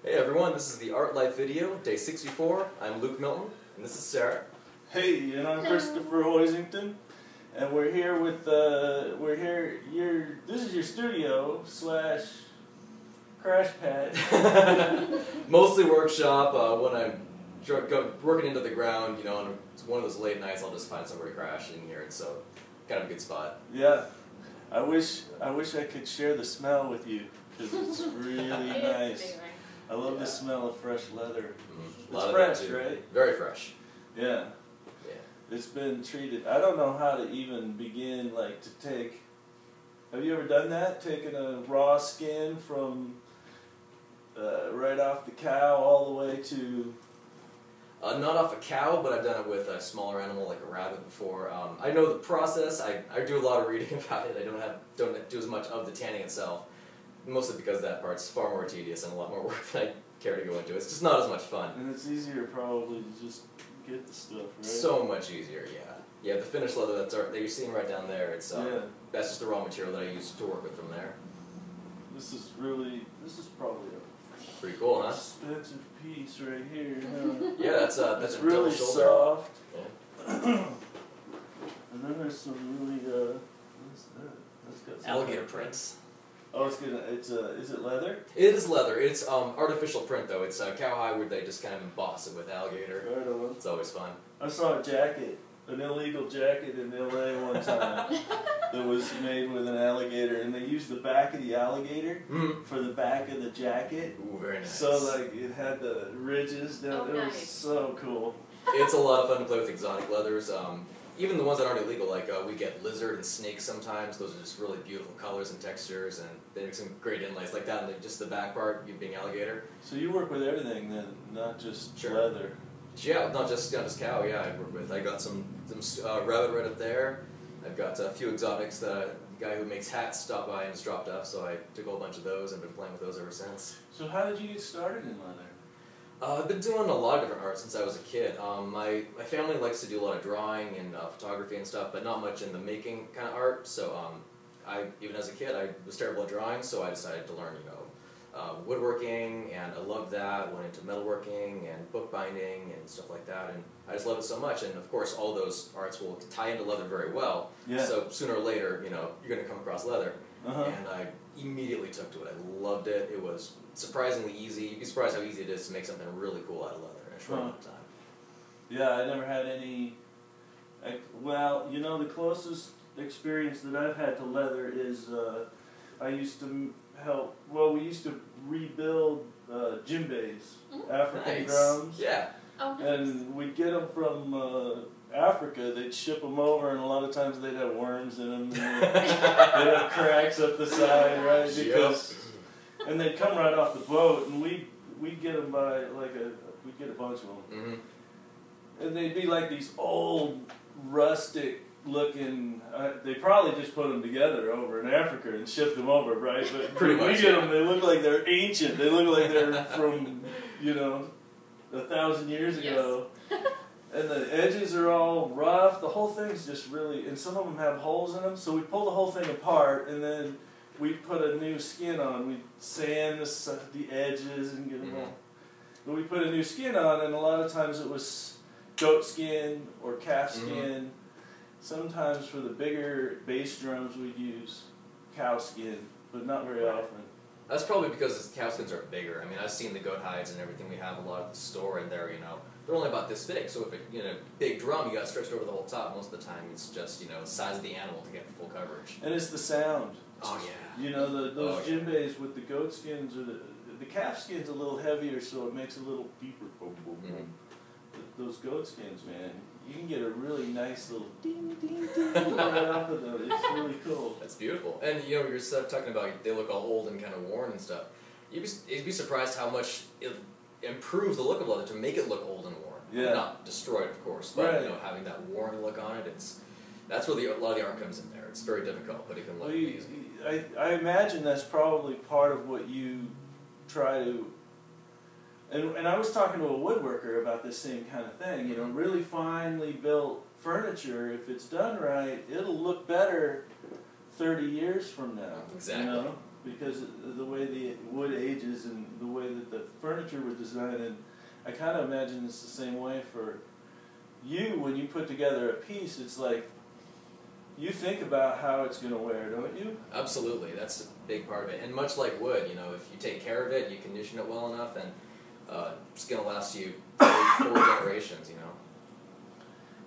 Hey everyone, this is the Art Life video, day 64. I'm Luke Milton, and this is Sarah. Hey, and I'm Christopher Hoisington, and we're here with this is your studio / crash pad. Mostly workshop. When I'm working into the ground, you know, on one of those late nights, I'll just find somewhere to crash in here, and so kind of a good spot. Yeah, I wish I could share the smell with you because it's really nice. I love the smell of fresh leather. Mm-hmm. It's fresh, right? Very fresh. Yeah. It's been treated. I don't know how to even begin, like, to take. Have you ever done that? Taking a raw skin from right off the cow all the way to. Not off a cow, but I've done it with a smaller animal like a rabbit before. I know the process. I do a lot of reading about it. I don't do as much of the tanning itself, mostly because that part's far more tedious and a lot more work than I care to go into. It's just not as much fun. And it's easier probably to just get the stuff, right? So much easier, yeah. Yeah, the finished leather that you're seeing right down there, it's that's just the raw material that I use to work with from there. This is probably a pretty cool, huh? Expensive piece right here. Huh? Yeah, that's a really soft. Yeah. And then there's some really what's that? That's got some alligator prints. Oh, is it leather? It is leather. It's artificial print though. It's cowhide where they just kind of emboss it with alligator. Right on. It's always fun. I saw a jacket, an illegal jacket in LA one time that was made with an alligator, and they used the back of the alligator for the back of the jacket. Ooh, very nice. So like it had the ridges down. It was so cool. It's a lot of fun to play with exotic leathers. Even the ones that aren't illegal, like we get lizard and snake sometimes. Those are just really beautiful colors and textures, and they make some great inlays like that. And just the back part, being alligator. So you work with everything then, not just leather. Yeah, not just cow. Yeah, I work with. I got some rabbit right up there. I've got a few exotics that the guy who makes hats stopped by and just dropped off. So I took a whole bunch of those and been playing with those ever since. So how did you get started in leather? I've been doing a lot of different art since I was a kid. My family likes to do a lot of drawing and photography and stuff, but not much in the making kind of art. So even as a kid, I was terrible at drawing, so I decided to learn, woodworking, and I loved that. Went into metalworking and bookbinding and stuff like that, and I just love it so much. And of course, all those arts will tie into leather very well. Yeah. So sooner or later, you're going to come across leather. And I immediately took to it. I loved it. It was surprisingly easy. You'd be surprised how easy it is to make something really cool out of leather in a short amount of time. Yeah, I never had any. The closest experience that I've had to leather is I used to help. Well, we used to rebuild djembes, African drums. Yeah. Oh, nice. And we'd get them from Africa. They'd ship them over, and a lot of times they'd have worms in them. And they'd have cracks up the side, right? And they'd come right off the boat, and we'd get them by we'd get a bunch of them, and they'd be like these old rustic looking. They probably just put them together over in Africa and shipped them over, right? But pretty much, we get them. They look like they're ancient. They look like they're from 1,000 years ago. And the edges are all rough. The whole thing's just really, and some of them have holes in them. So we pull the whole thing apart, and then we put a new skin on. We sand the edges and get them all. But we put a new skin on, and a lot of times it was goat skin or calf skin. Sometimes for the bigger bass drums we'd use cow skin, but not very often. That's probably because the cow skins are bigger. I mean, I've seen the goat hides and everything we have a lot at the store, and they're only about this big. So if a big drum, you got stretched over the whole top. Most of the time, it's just the size of the animal to get full coverage. And it's the sound. Oh yeah. Those djembes with the goat skins or the calf skin's a little heavier, so it makes a little beeper. Boom, boom, boom. Those goat skins, man, you can get a really nice little ding, ding, ding right off of them. It's really cool. That's beautiful. And you're talking about they look all old and kind of worn and stuff. You'd be surprised how much it improves the look of leather to make it look old and worn. Yeah. Not destroyed, of course, but having that worn look on it, that's where a lot of the art comes in there. It's very difficult, but it can look amazing. I imagine that's probably part of what you try to. And I was talking to a woodworker about this same kind of thing. Really finely built furniture, if it's done right, it'll look better 30 years from now. Exactly. Because the way the wood ages and the way that the furniture we're designing, I kind of imagine it's the same way for you when you put together a piece. It's like you think about how it's going to wear, don't you? Absolutely, that's a big part of it. And much like wood, you know, if you take care of it, you condition it well enough, and it's going to last you 4 generations, you know.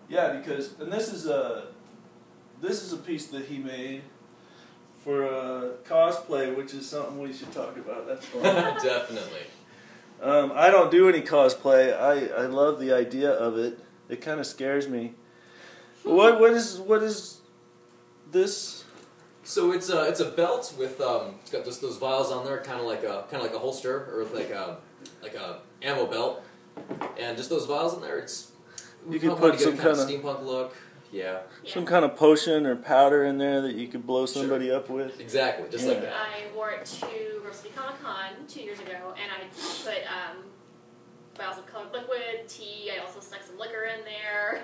Yeah, because and this is a piece that he made for cosplay, which is something we should talk about. That's fun. Definitely. I don't do any cosplay. I love the idea of it. It kind of scares me. What is this? So it's a belt with it's got just those vials on there, kind of like a holster or like a ammo belt, and just those vials in there. It's you could put some kind of steampunk look. Yeah. Some kind of potion or powder in there that you could blow somebody up with. Exactly, just like that. I wore it to Rose City Comic Con 2 years ago, and I put vials of colored liquid, tea. I also stuck some liquor in there.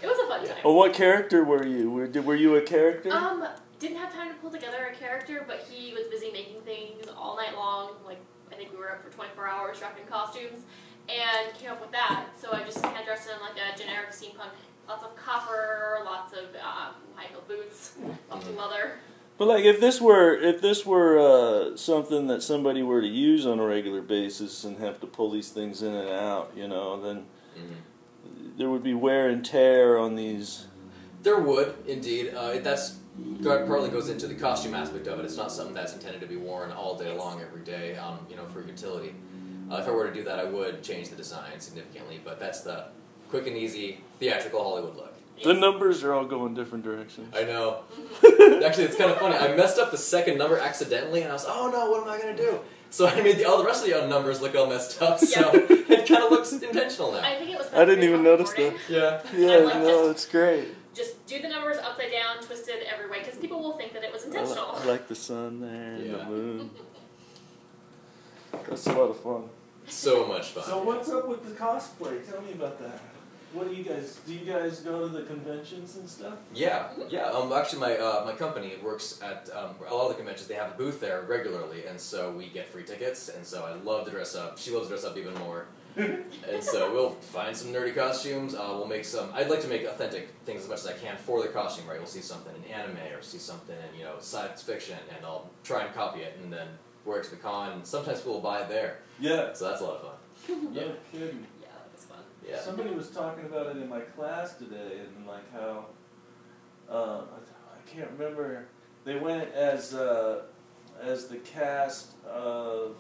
It was a fun time. Well, what character were you? Were you a character? Didn't have time to pull together a character, but he was busy making things all night long. Like, I think we were up for 24 hours wrapping costumes, and came up with that. So I just kind of dressed in like a generic steampunk, lots of copper, lots of high-heel boots, lots of leather. But like, if this were something that somebody were to use on a regular basis and have to pull these things in and out, you know, then there would be wear and tear on these. There would indeed. That's partly goes into the costume aspect of it. It's not something that's intended to be worn all day long, every day, you know, for utility. If I were to do that, I would change the design significantly, but that's the quick and easy theatrical Hollywood look. The numbers are all going different directions. I know. Actually, it's kind of funny. I messed up the second number accidentally, and I was, oh no, what am I going to do? So I made all the rest of the numbers look all messed up, so it kind of looks intentional now. I think it was. I didn't even notice that. Yeah. Yeah, no, it's great. Just do the numbers upside down, twisted every way, because people will think that it was intentional. I like the sun there and the moon. That's a lot of fun. So much fun. So what's up with the cosplay? Tell me about that. What do you guys go to the conventions and stuff? Yeah. Actually, my company works at a lot of the conventions. They have a booth there regularly, and so we get free tickets. And so I love to dress up. She loves to dress up even more. And so we'll find some nerdy costumes. We'll make some. I'd like to make authentic things as much as I can for the costume. Right? We'll see something in anime or see something in science fiction, and I'll try and copy it and then wear it to the con. And sometimes people will buy it there. Yeah. So that's a lot of fun. No kidding. Yeah. Somebody was talking about it in my class today, and like how I can't remember. They went as the cast of.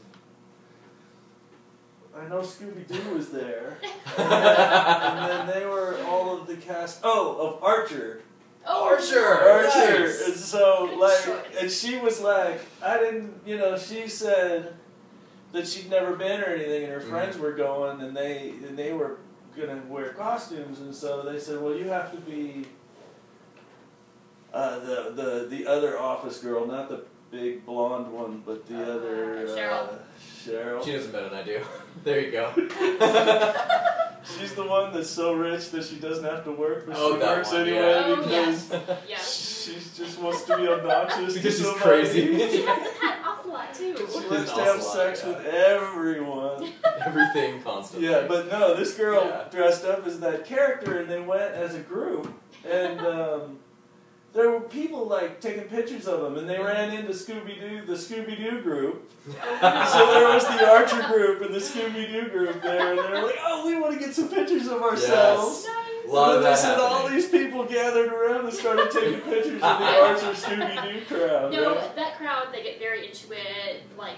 I know Scooby-Doo was there, and then they were all of the cast. Oh, of Archer. Oh, Archer. Nice. And so and she was like, I didn't. She said that she'd never been or anything, and her friends were going, and they were gonna wear costumes, and so they said, well, you have to be the other office girl, not the big blonde one, but the other Cheryl. She doesn't better than I do. There you go. She's the one that's so rich that she doesn't have to work, but she works one, anyway because yes. she just wants to be obnoxious. Because she's crazy. She has the pet ocelot too. She wants to have sex with everyone. Everything constantly. Yeah, but no, this girl dressed up as that character, and they went as a group, and there were people like taking pictures of them, and they ran into the Scooby-Doo group. So there was the Archer group and the Scooby-Doo group there, and they were like, oh, we want to get some pictures of ourselves. Yes. Nice. A lot of that said all these people gathered around and started taking pictures of the Archer Scooby-Doo crowd. No, right? that crowd, they get very into it, like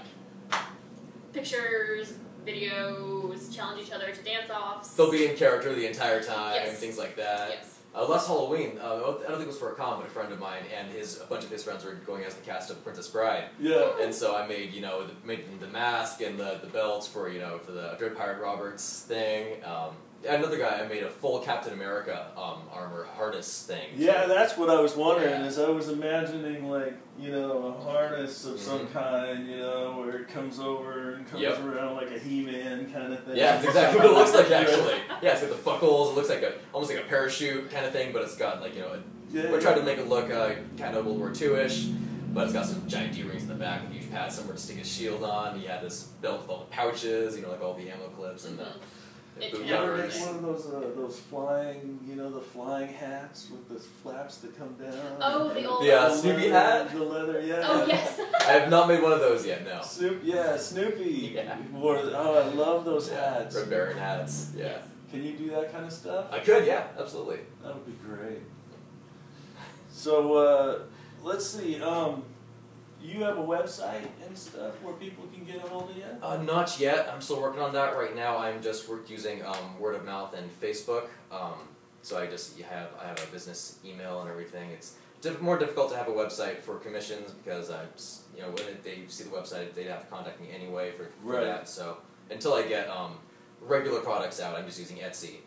pictures, videos, challenge each other to dance-offs. They'll be in character the entire time, Yes. things like that. Yes. Last Halloween, I don't think it was for a con, but a friend of mine and a bunch of his friends were going as the cast of Princess Bride. Yeah. And so I made, made the mask and the belts for the Dread Pirate Roberts thing. Another guy, I made a full Captain America armor harness thing. Yeah, that's what I was wondering, is I was imagining like, a harness of some kind, where it comes over and comes around like a He-Man kind of thing. Yeah, that's exactly what it looks like actually. Yeah, it's got the buckles, it looks like almost like a parachute kind of thing, but it's got like, I tried to make it look kind of World War II-ish. but it's got some giant D-rings in the back, and huge pads somewhere to stick his shield on. He had this belt with all the pouches, like all the ammo clips and the boot You ever cover. make one of those flying, the flying hats with the flaps that come down? Oh, the old Snoopy hat? The leather, yeah. Oh, yes. I have not made one of those yet, no. Snoopy. Yeah. I love those hats. Red Baron hats, yeah. Yes. Can you do that kind of stuff? I could, yeah, absolutely. That would be great. So, let's see. You have a website and stuff where people can get a hold of you? Not yet. I'm still working on that right now. I'm just using word of mouth and Facebook. So I have a business email and everything. It's more difficult to have a website for commissions because when they see the website, they'd have to contact me anyway for that. So until I get regular products out, I'm just using Etsy.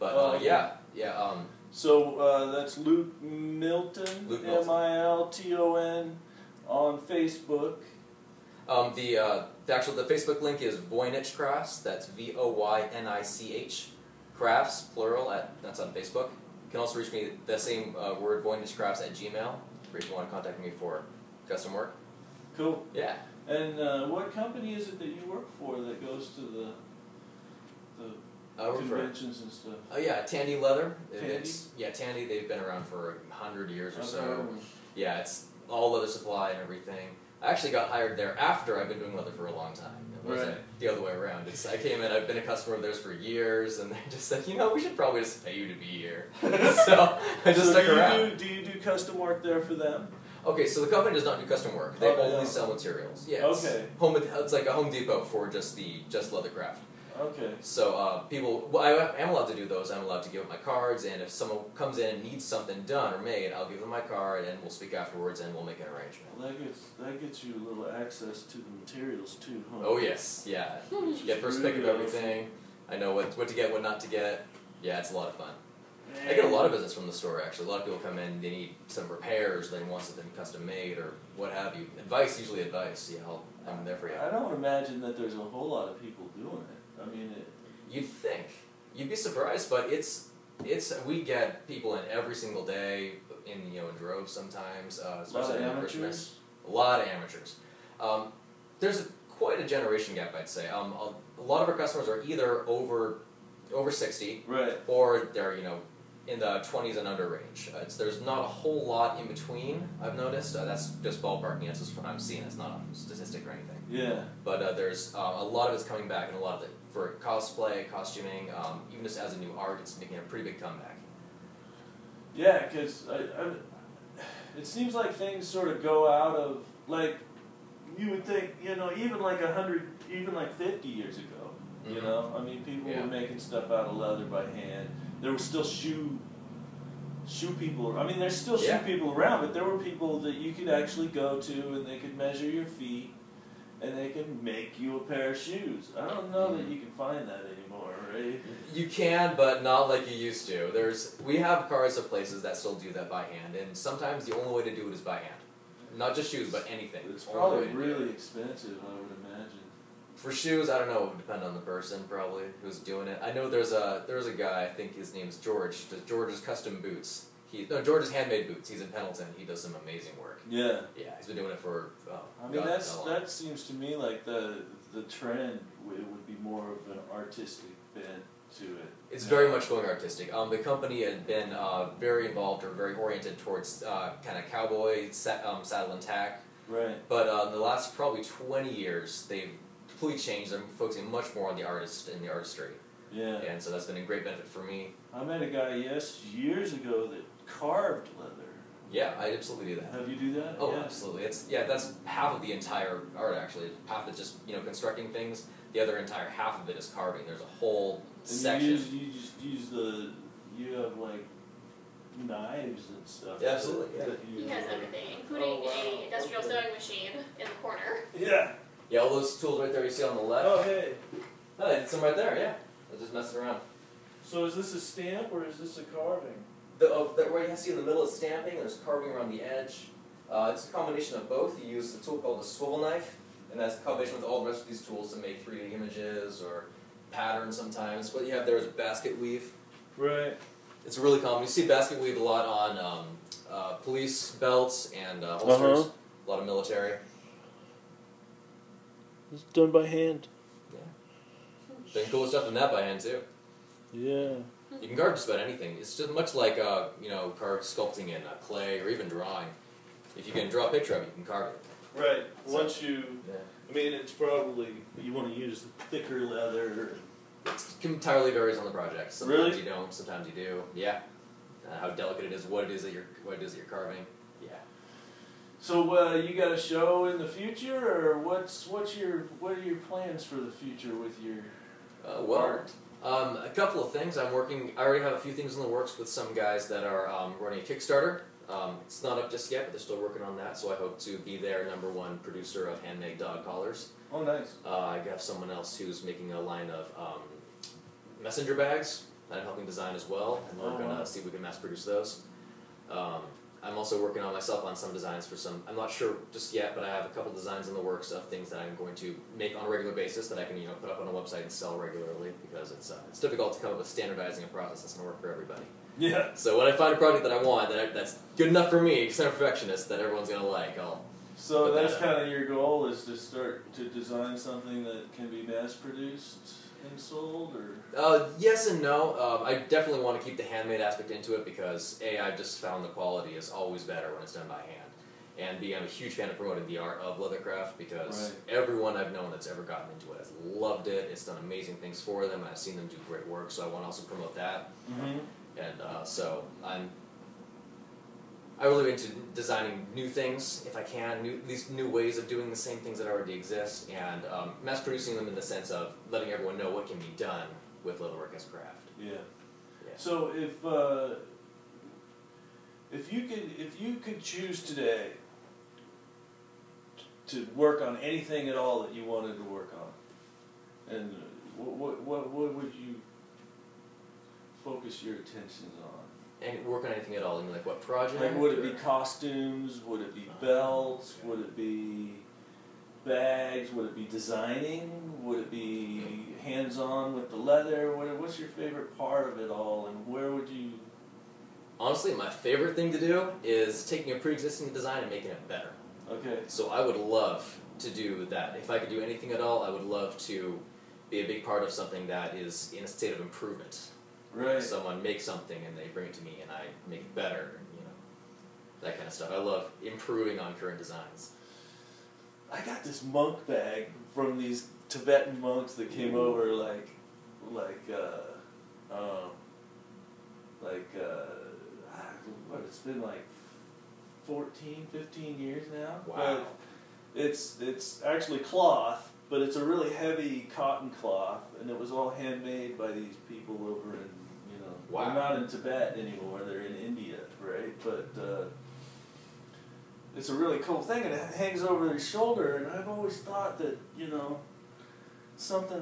But okay. So that's Luke Milton, Luke Milton. Milton, on Facebook. The Facebook link is Voynich Crafts. That's Voynich Crafts plural. That's on Facebook. You can also reach me the same word Voynich Crafts at Gmail if you want to contact me for custom work. Cool. Yeah. And what company is it that you work for that goes to the conventions and stuff? Oh yeah, Tandy Leather. Tandy? Tandy. They've been around for 100 years or so. Okay. Yeah, it's all leather supply and everything. I actually got hired there after I've been doing leather for a long time. It wasn't the other way around. I came in, I've been a customer of theirs for years, and they just said, we should probably just pay you to be here. So I just stuck around. Do you do custom work there for them? Okay, so the company does not do custom work. They only sell materials. Yeah, it's like a Home Depot for just leather craft. Okay. So I am allowed to do those. I'm allowed to give up my cards, and if someone comes in and needs something done or made, I'll give them my card, and we'll speak afterwards, and we'll make an arrangement. Well, that gets you a little access to the materials too, huh? Oh yes, yeah. You get first pick of everything. I know what to get, what not to get. Yeah, it's a lot of fun. I get a lot of business from the store, actually. A lot of people come in, they need some repairs, they want something custom made, or what have you. Usually advice. Yeah, I'm there for you. I don't imagine that there's a whole lot of people doing it. I mean, you'd think. You'd be surprised, but we get people in every single day, in droves sometimes, especially on Christmas. A lot of amateurs. There's quite a generation gap, I'd say. A lot of our customers are either over 60, right, or they're in the 20s and under range. There's not a whole lot in between, I've noticed. That's just ballparking. That's just what I'm seeing. It's not a statistic or anything. Yeah. But there's a lot of it's coming back, and a lot of it for cosplay, costuming, even just as a new art, it's making a pretty big comeback. Yeah, because it seems like things sort of go out of, like, you would think, even like 50 years ago, I mean, people were making stuff out of leather by hand. There were still shoe people. I mean, there's still shoe people around, but there were people that you could actually go to, and they could measure your feet, and they can make you a pair of shoes. I don't know that you can find that anymore, right? You can, but not like you used to. We have cars of places that still do that by hand, and sometimes the only way to do it is by hand. Not just shoes, but anything. It's probably really expensive, I would imagine. For shoes, I don't know. It would depend on the person, probably, who's doing it. I know there's a guy, I think his name's George, does George's Custom Boots. George's Handmade Boots. He's in Pendleton. He does some amazing work. Yeah. Yeah, he's been doing it for, I mean, that seems to me like the trend would be more of an artistic bent to it. It's very much going artistic. The company had been very involved or very oriented towards kind of cowboy, saddle and tack. Right. But in the last probably 20 years, they've completely changed. They're focusing much more on the artist and the artistry. Yeah. And so that's been a great benefit for me. I met a guy years ago that carved leather. Yeah, I absolutely do that. Have you do that? Oh, absolutely. That's half of the entire art, actually. Half is just constructing things. The other entire half of it is carving. There's a whole section. You just use you have like knives and stuff. Yeah, absolutely. Yeah. He has everything, including an industrial sewing machine in the corner. Yeah. Yeah, all those tools right there you see on the left. Oh, hey. Oh, they did some right there, yeah. I was just messing around. So is this a stamp or is this a carving? Where you see in the middle is stamping, and there's carving around the edge. It's a combination of both. You use a tool called a swivel knife, and that's a combination with all the rest of these tools to make 3D images or patterns sometimes. What you have there is basket weave. Right. It's really common. You see basket weave a lot on police belts and holsters. A lot of military. It's done by hand. Yeah. Done cool stuff in that by hand too. Yeah. You can carve just about anything. It's just much like carve sculpting in clay or even drawing. If you can draw a picture of it, you can carve it. Right. So, Once you, yeah. I mean, it's probably you want to use thicker leather. It entirely varies on the project. Sometimes Really? you don't. Sometimes you do. Yeah. How delicate it is, what it is that you're carving. Yeah. So you got a show in the future, or what are your plans for the future with your art? A couple of things. I already have a few things in the works with some guys that are running a Kickstarter. It's not up just yet, but they're still working on that, so I hope to be their #1 producer of handmade dog collars. Oh, nice. I have someone else who's making a line of messenger bags that I'm helping design as well, and we're going to see if we can mass produce those. I'm also working on myself on some designs for some, I'm not sure just yet, but I have a couple designs in the works of things that I'm going to make on a regular basis that I can put up on a website and sell regularly, because it's difficult to come up with standardizing a process that's going to work for everybody. Yeah. So when I find a project that I want, that's good enough for me, because I'm a perfectionist, that everyone's going to like, So that's kind of your goal, is to start to design something that can be mass produced and sold, or? Yes and no. I definitely want to keep the handmade aspect into it because I just found the quality is always better when it's done by hand. And B, I'm a huge fan of promoting the art of leathercraft because everyone I've known that's ever gotten into it has loved it. It's done amazing things for them, and I've seen them do great work. So I want to also promote that. Mm-hmm. And so I really into designing new things, if I can, these new ways of doing the same things that already exist, and mass producing them in the sense of letting everyone know what can be done with leatherwork as a craft. Yeah. So if you could choose today to work on anything at all that you wanted to work on, and what would you focus your attentions on? And work on anything at all, I mean, like what project? Like, would it be costumes? Would it be belts? Okay. Would it be bags? Would it be designing? Would it be hands-on with the leather? What's your favorite part of it all, and where would you? Honestly, my favorite thing to do is taking a pre-existing design and making it better. Okay. So I would love to do that. If I could do anything at all, I would love to be a big part of something that is in a state of improvement. Right. Someone makes something and they bring it to me and I make it better, that kind of stuff. I love improving on current designs. I got this monk bag from these Tibetan monks that came over it's been like 14, 15 years now. Wow. But it's actually cloth, but it's a really heavy cotton cloth, and it was all handmade by these people over in, Wow. they're not in Tibet anymore, they're in India, right? But it's a really cool thing, and it hangs over your shoulder, and I've always thought that,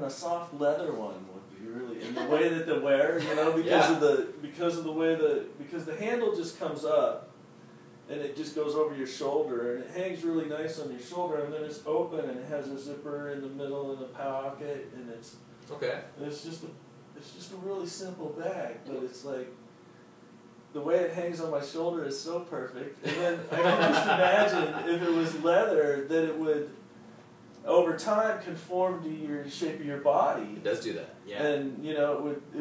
a soft leather one would be really, in the way that they wear, because the handle just comes up, and it just goes over your shoulder, and it hangs really nice on your shoulder, and then it's open, and it has a zipper in the middle in the pocket, and it's just a really simple bag, but it's like, the way it hangs on my shoulder is so perfect. And then I can just imagine if it was leather, that it would, over time, conform to your shape of your body. It does do that, yeah. And, it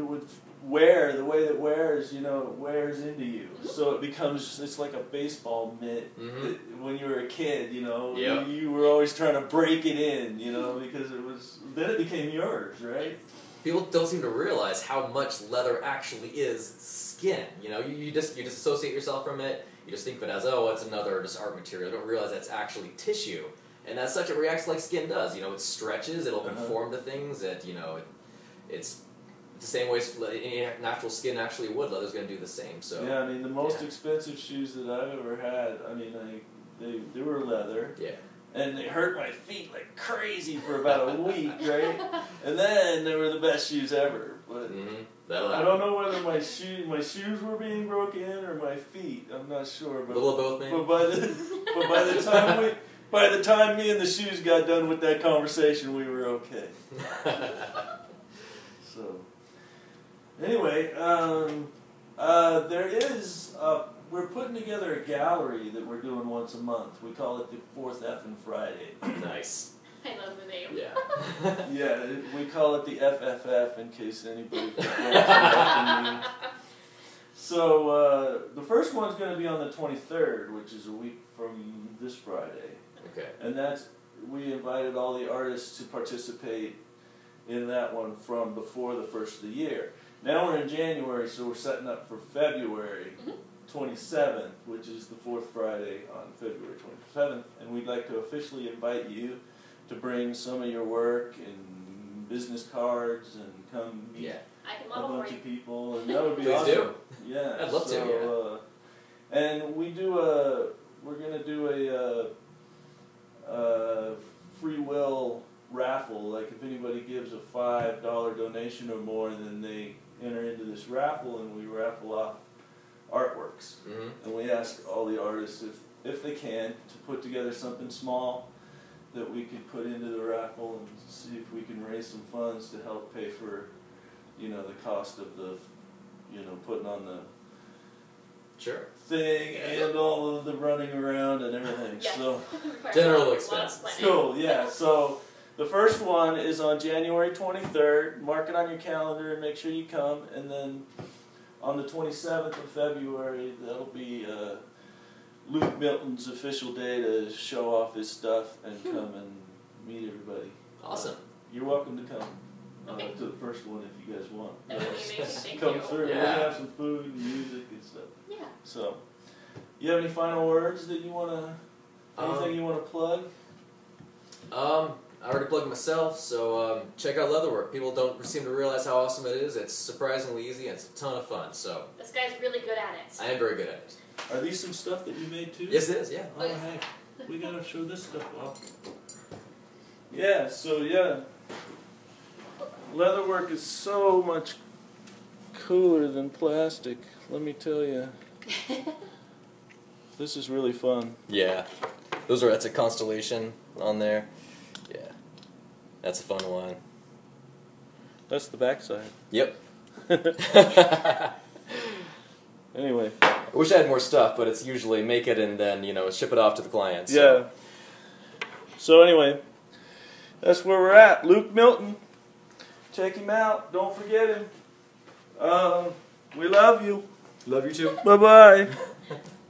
would wear, the way that it wears, it wears into you. So it becomes, it's like a baseball mitt. Mm-hmm. When you were a kid, Yep. you were always trying to break it in, because then it became yours, right? People don't seem to realize how much leather actually is skin. You just associate yourself from it. You just think of it as, it's another just art material. You don't realize that's actually tissue. And as such, it reacts like skin does. It stretches, it'll conform to things. It's the same way any natural skin actually would. Leather's going to do the same. So yeah, the most expensive shoes that I've ever had, they were leather. Yeah. And they hurt my feet like crazy for about a week, right? And then they were the best shoes ever. But I don't know whether my shoes were being broken or my feet. I'm not sure. But, a little of both, maybe. But by the time me and the shoes got done with that conversation, we were okay. So anyway, there is we're putting together a gallery that we're doing once a month. We call it the Fourth Effin' Friday. Nice. I love the name. Yeah. Yeah, we call it the FFF in case anybody forgets what that means. So the first one's going to be on the 23rd, which is a week from this Friday. Okay. And we invited all the artists to participate in that one from before the first of the year. Now we're in January, so we're setting up for February 27th, which is the fourth Friday on February 27th, and we'd like to officially invite you to bring some of your work and business cards and come meet I can a model bunch for you. of people, and that would be Please awesome. do. Yeah, I'd love to. And we're gonna do a free will raffle. Like if anybody gives a $5 donation or more, then they enter into this raffle, and we raffle off artworks. And we ask all the artists if they can to put together something small that we could put into the raffle and see if we can raise some funds to help pay for, the cost of the, putting on the thing and all of the running around and everything. Yes. So General expenses. cool, yeah. So the first one is on January 23rd. Mark it on your calendar and make sure you come. And then on the 27th of February, that'll be Luke Milton's official day to show off his stuff and come and meet everybody. Awesome. You're welcome to come Okay. to the first one if you guys want. That would be amazing. Thank Come you. through. Yeah. We're gonna have some food and music and stuff. Yeah. So, you have any final words that you wanna? Anything you wanna plug? I already plugged myself, so check out Leatherwork. People don't seem to realize how awesome it is. It's surprisingly easy and it's a ton of fun. So This guy's really good at it. I am very good at it. Are these some stuff that you made too? Yes, it is. Yeah. Oh, hey, we gotta show this stuff off. Yeah, so yeah. Leatherwork is so much cooler than plastic, let me tell you. This is really fun. Yeah. That's a constellation on there. Yeah. That's a fun one. That's the backside. Yep. Anyway. I wish I had more stuff, but it's usually make it and then, ship it off to the clients. Yeah. So anyway, that's where we're at. Luke Milton. Check him out. Don't forget him. We love you. Love you too. Bye-bye.